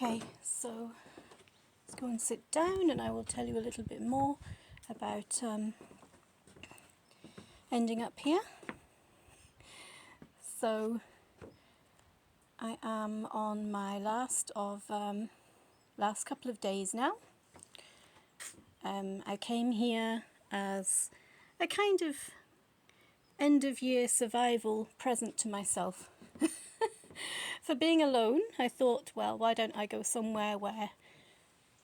Okay, so let's go and sit down and I will tell you a little bit more about ending up here. So I am on my last couple of days now. I came here as a kind of end of year survival present to myself. For being alone, I thought, well, why don't I go somewhere where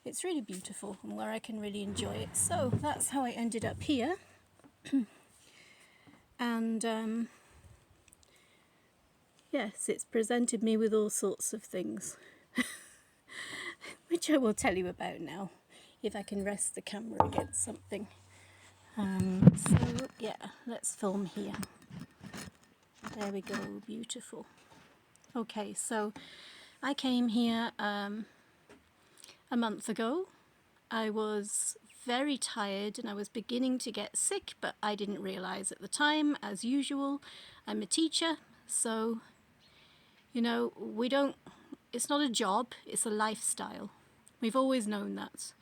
it's really beautiful and where I can really enjoy it. So that's how I ended up here. And yes, it's presented me with all sorts of things, which I will tell you about now, if I can rest the camera against something. So yeah, let's film here. There we go, beautiful. Okay, so I came here a month ago. I was very tired and I was beginning to get sick, but I didn't realise at the time. As usual, I'm a teacher, so you know, it's not a job, it's a lifestyle. We've always known that.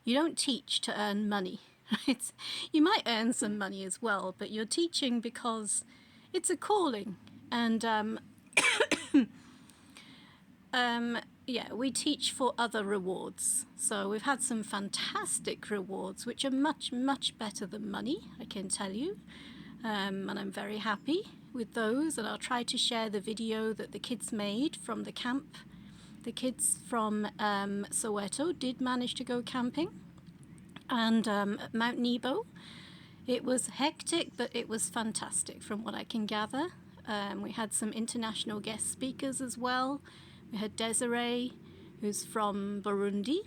You don't teach to earn money, right? You might earn some money as well, but you're teaching because it's a calling. And yeah, we teach for other rewards. So we've had some fantastic rewards, which are much, much better than money, I can tell you. And I'm very happy with those, and I'll try to share the video that the kids made from the camp. The kids from Soweto did manage to go camping, and at Mount Nebo. It was hectic, but it was fantastic from what I can gather. We had some international guest speakers as well. We had Desiree, who's from Burundi,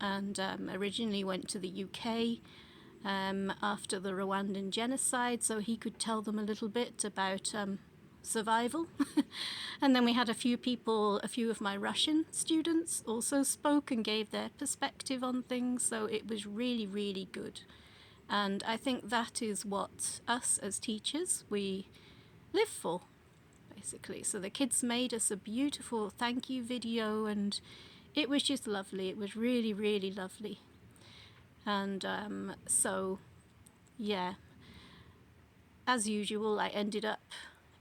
and originally went to the UK after the Rwandan genocide, so he could tell them a little bit about survival. And then we had a few of my Russian students also spoke and gave their perspective on things, so it was really, really good. And I think that is what us as teachers, we live for, basically. So the kids made us a beautiful thank you video, and it was just lovely. It was really, really lovely. And so, yeah, as usual, I ended up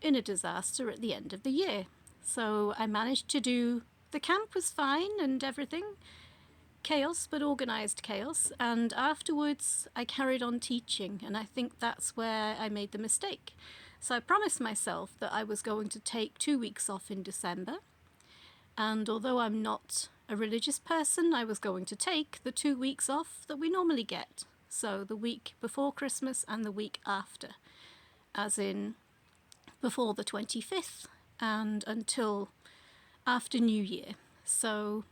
in a disaster at the end of the year. So I managed to do, the camp was fine and everything, chaos, but organised chaos. And afterwards, I carried on teaching, and I think that's where I made the mistake. So I promised myself that I was going to take 2 weeks off in December. And although I'm not a religious person, I was going to take the 2 weeks off that we normally get. So the week before Christmas and the week after, as in before the 25th and until after New Year. So,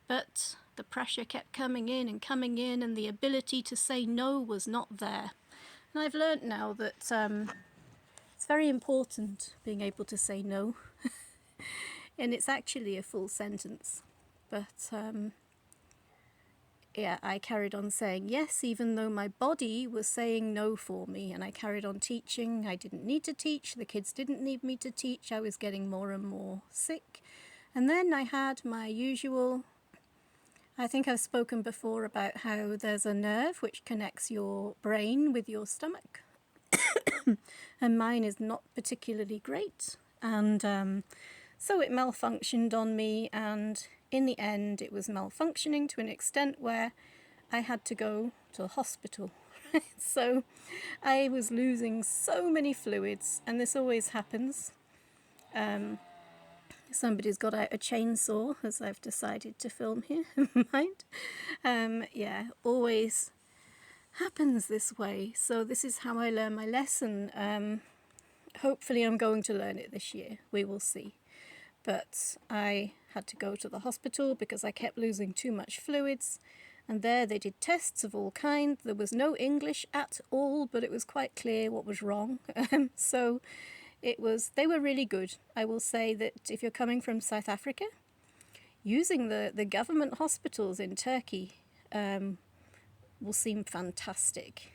but the pressure kept coming in, and the ability to say no was not there. And I've learnt now that it's very important being able to say no. And it's actually a full sentence. But yeah, I carried on saying yes, even though my body was saying no for me, and I carried on teaching. I didn't need to teach, the kids didn't need me to teach, I was getting more and more sick. And then I had my usual, I think I've spoken before about how there's a nerve which connects your brain with your stomach. And mine is not particularly great. And so it malfunctioned on me, and in the end it was malfunctioning to an extent where I had to go to the hospital. So I was losing so many fluids, and this always happens. Somebody's got out a chainsaw as I've decided to film here. Mind? Yeah, always happens this way. So this is how I learn my lesson. Hopefully I'm going to learn it this year. We will see. But I had to go to the hospital because I kept losing too much fluids. And there they did tests of all kinds. There was no English at all, but it was quite clear what was wrong. So they were really good. I will say that if you're coming from South Africa, using the government hospitals in Turkey will seem fantastic.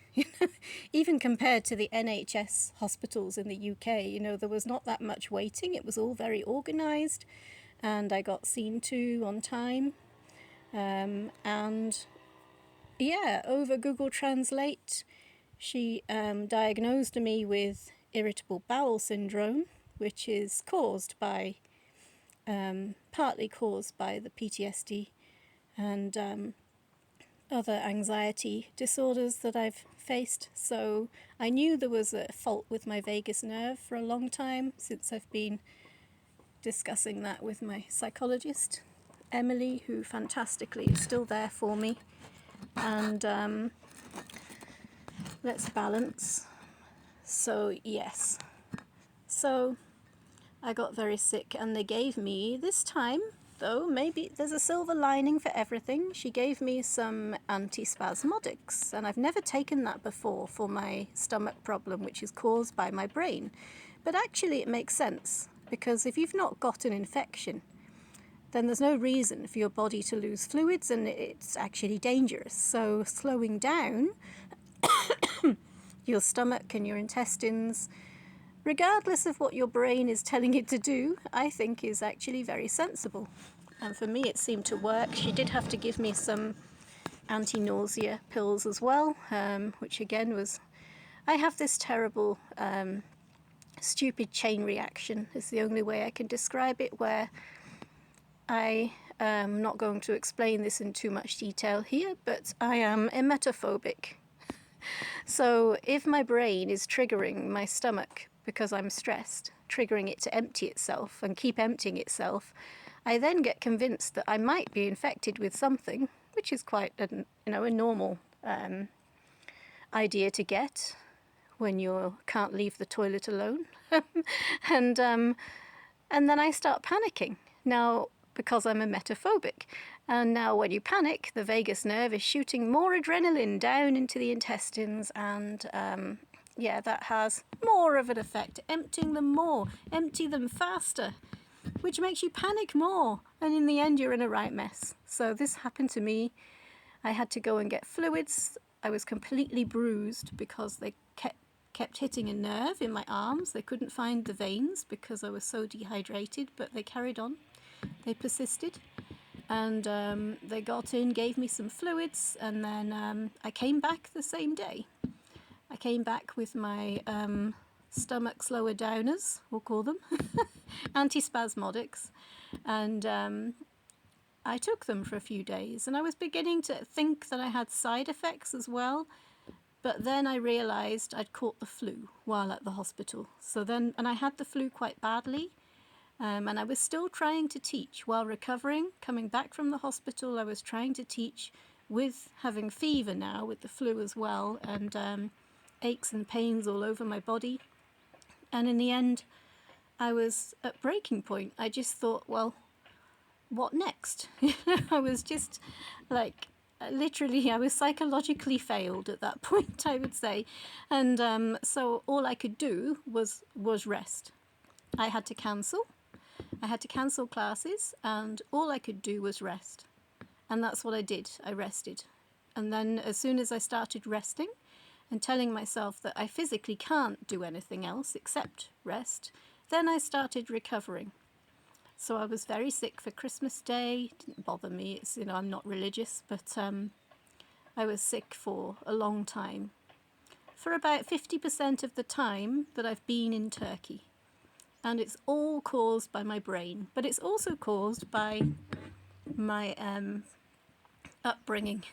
Even compared to the NHS hospitals in the UK, there was not that much waiting. It was all very organised. and I got seen to on time. And yeah, over Google Translate, she diagnosed me with irritable bowel syndrome, which is caused by, partly caused by the PTSD and other anxiety disorders that I've faced. So I knew there was a fault with my vagus nerve for a long time, since I've been discussing that with my psychologist, Emily, who fantastically is still there for me. And let's balance. So yes. So I got very sick, and they gave me, this time though, maybe there's a silver lining for everything, she gave me some antispasmodics, and I've never taken that before for my stomach problem, which is caused by my brain. But actually it makes sense, because if you've not got an infection, then there's no reason for your body to lose fluids, and it's actually dangerous. So slowing down your stomach and your intestines, regardless of what your brain is telling it to do, I think is actually very sensible. And for me, it seemed to work. She did have to give me some anti-nausea pills as well, which again was, I have this terrible, stupid chain reaction, is the only way I can describe it, where I am not going to explain this in too much detail here, but I am emetophobic. So if my brain is triggering my stomach because I'm stressed, triggering it to empty itself and keep emptying itself, I then get convinced that I might be infected with something, which is quite a normal idea to get when you can't leave the toilet alone. and then I start panicking. Now, because I'm emetophobic. And now when you panic, the vagus nerve is shooting more adrenaline down into the intestines, and that has more of an effect, emptying them more, empty them faster, which makes you panic more, and in the end you're in a right mess. So this happened to me. I had to go and get fluids. I was completely bruised because they kept hitting a nerve in my arms. They couldn't find the veins because I was so dehydrated, but they carried on. They persisted, and they got in, gave me some fluids, and then I came back the same day. I came back with my stomach slower downers, we'll call them, antispasmodics, and I took them for a few days, and I was beginning to think that I had side effects as well, but then I realised I'd caught the flu while at the hospital. And I had the flu quite badly. And I was still trying to teach while recovering. Coming back from the hospital, I was trying to teach with having fever now, with the flu as well, and aches and pains all over my body. And in the end, I was at breaking point. I just thought, well, what next? I was just like, literally, I was psychologically failed at that point, I would say. And so all I could do was rest. I had to cancel classes, and all I could do was rest. And that's what I did. I rested. And then as soon as I started resting and telling myself that I physically can't do anything else except rest, then I started recovering. So I was very sick for Christmas Day. It didn't bother me. It's, I'm not religious, but I was sick for a long time. For about 50% of the time that I've been in Turkey. And it's all caused by my brain, but it's also caused by my upbringing,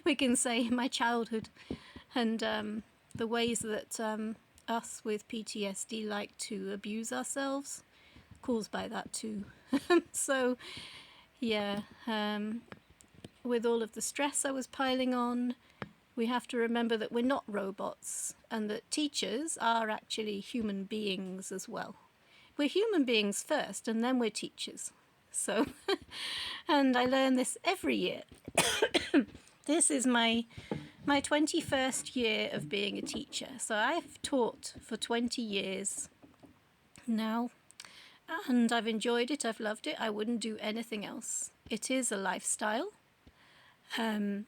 we can say, my childhood, and the ways that us with PTSD like to abuse ourselves, caused by that too. So, yeah, with all of the stress I was piling on, we have to remember that we're not robots, and that teachers are actually human beings as well. We're human beings first, and then we're teachers. So, and I learn this every year. This is my 21st year of being a teacher. So I've taught for 20 years now, and I've enjoyed it. I've loved it. I wouldn't do anything else. It is a lifestyle, and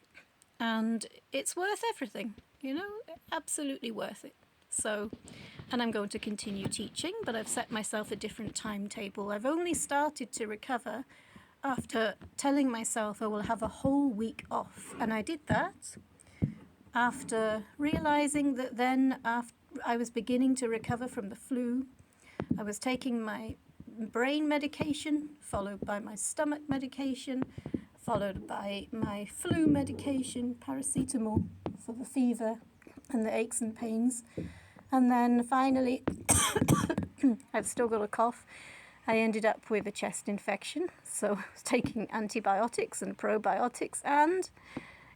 it's worth everything, absolutely worth it. So and I'm going to continue teaching, but I've set myself a different timetable. I've only started to recover after telling myself I will have a whole week off, and I did that after realizing that then after I was beginning to recover from the flu. I was taking my brain medication, followed by my stomach medication, followed by my flu medication, paracetamol for the fever and the aches and pains. And then finally, I've still got a cough. I ended up with a chest infection, so I was taking antibiotics and probiotics, and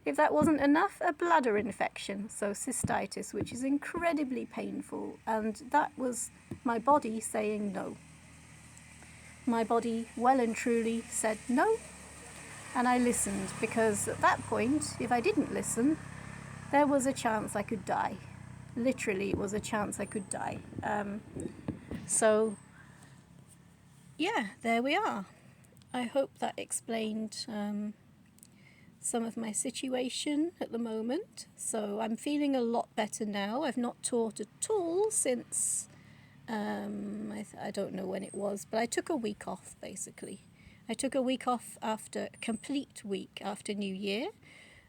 if that wasn't enough, a bladder infection, so cystitis, which is incredibly painful, and that was my body saying no. My body well and truly said no, and I listened, because at that point, if I didn't listen, there was a chance I could die. Literally, it was a chance I could die. So, yeah, there we are. I hope that explained some of my situation at the moment. So I'm feeling a lot better now. I've not taught at all since, I don't know when it was, but I took a week off, basically. I took a week off after a complete week after New Year.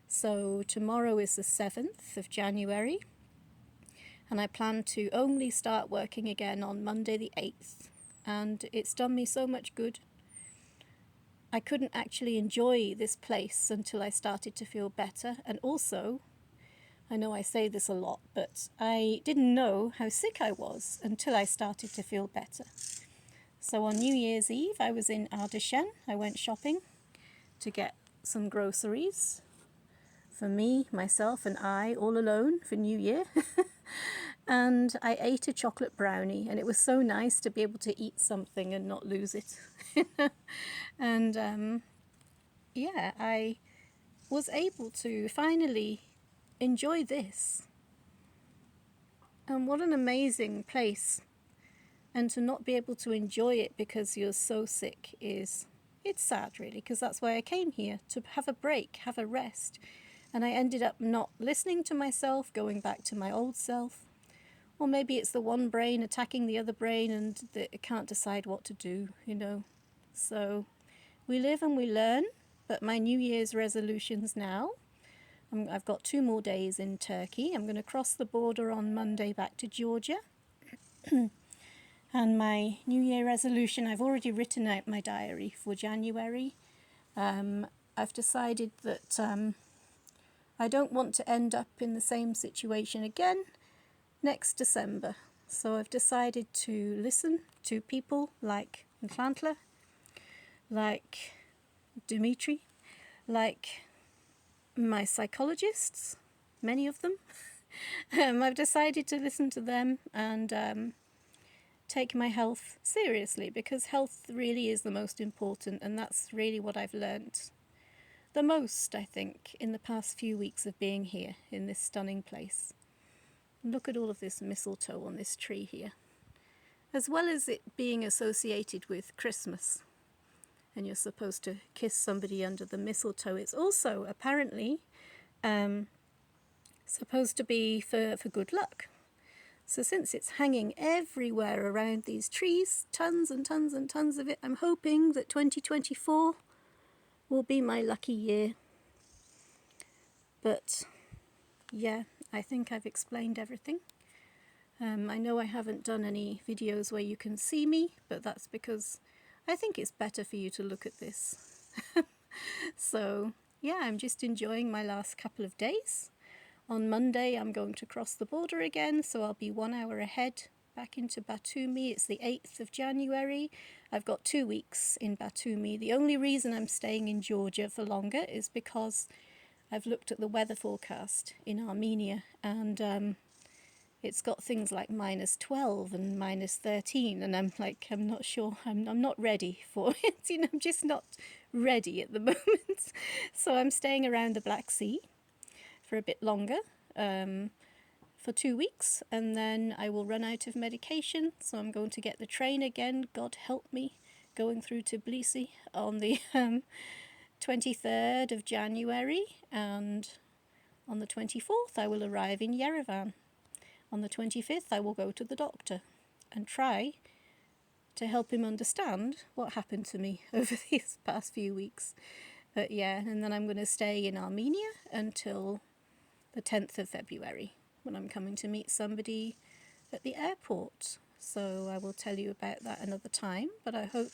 So tomorrow is the 7th of January. And I plan to only start working again on Monday the 8th. And it's done me so much good. I couldn't actually enjoy this place until I started to feel better. And also, I know I say this a lot, but I didn't know how sick I was until I started to feel better. So on New Year's Eve, I was in Ardishen. I went shopping to get some groceries for me, myself, and I, all alone for New Year. And I ate a chocolate brownie, and it was so nice to be able to eat something and not lose it. And yeah, I was able to finally enjoy this. And what an amazing place. And to not be able to enjoy it because you're so sick it's sad, really, because that's why I came here, to have a break, have a rest. And I ended up not listening to myself, going back to my old self. Or maybe it's the one brain attacking the other brain, and it can't decide what to do, you know. So we live and we learn. But my New Year's resolutions now, I've got 2 more days in Turkey. I'm going to cross the border on Monday back to Georgia. And my New Year resolution, I've already written out my diary for January. I've decided that I don't want to end up in the same situation again next December. So I've decided to listen to people like Nklantla, like Dimitri, like my psychologists, many of them. I've decided to listen to them and take my health seriously, because health really is the most important, and that's really what I've learnt the most, I think, in the past few weeks of being here in this stunning place. Look at all of this mistletoe on this tree here, as well as it being associated with Christmas, and you're supposed to kiss somebody under the mistletoe. It's also apparently supposed to be for good luck. So since it's hanging everywhere around these trees, tons and tons and tons of it, I'm hoping that 2024 will be my lucky year. But yeah, I think I've explained everything. I know I haven't done any videos where you can see me, but that's because I think it's better for you to look at this. So yeah, I'm just enjoying my last couple of days. On Monday I'm going to cross the border again, so I'll be 1 hour ahead back into Batumi. It's the 8th of January. I've got 2 weeks in Batumi. The only reason I'm staying in Georgia for longer is because I've looked at the weather forecast in Armenia, and it's got things like -12 and -13, and I'm like, I'm not sure, I'm not ready for it, you know, I'm just not ready at the moment. So I'm staying around the Black Sea for a bit longer, for 2 weeks, and then I will run out of medication, so I'm going to get the train again, God help me, going through Tbilisi on the 23rd of January, and on the 24th I will arrive in Yerevan. On the 25th, I will go to the doctor and try to help him understand what happened to me over these past few weeks. But yeah, and then I'm going to stay in Armenia until the 10th of February when I'm coming to meet somebody at the airport. So I will tell you about that another time, but I hope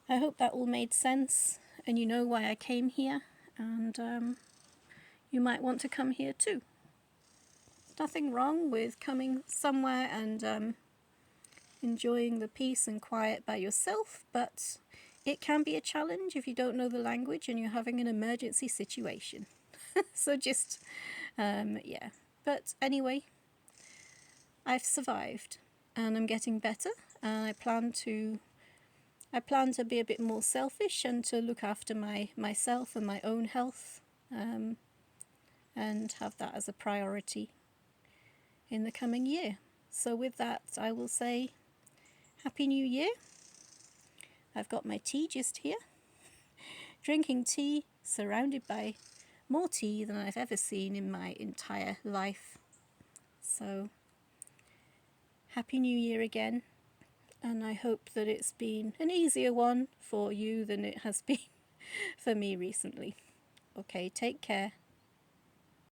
that all made sense and you know why I came here, and you might want to come here too. Nothing wrong with coming somewhere and enjoying the peace and quiet by yourself, but it can be a challenge if you don't know the language and you're having an emergency situation. So just, yeah. But anyway, I've survived and I'm getting better, and I plan to be a bit more selfish and to look after myself and my own health, and have that as a priority in the coming year. So with that, I will say Happy New Year. I've got my tea just here, drinking tea, surrounded by more tea than I've ever seen in my entire life. So, Happy New Year again, and I hope that it's been an easier one for you than it has been for me recently. Okay, take care.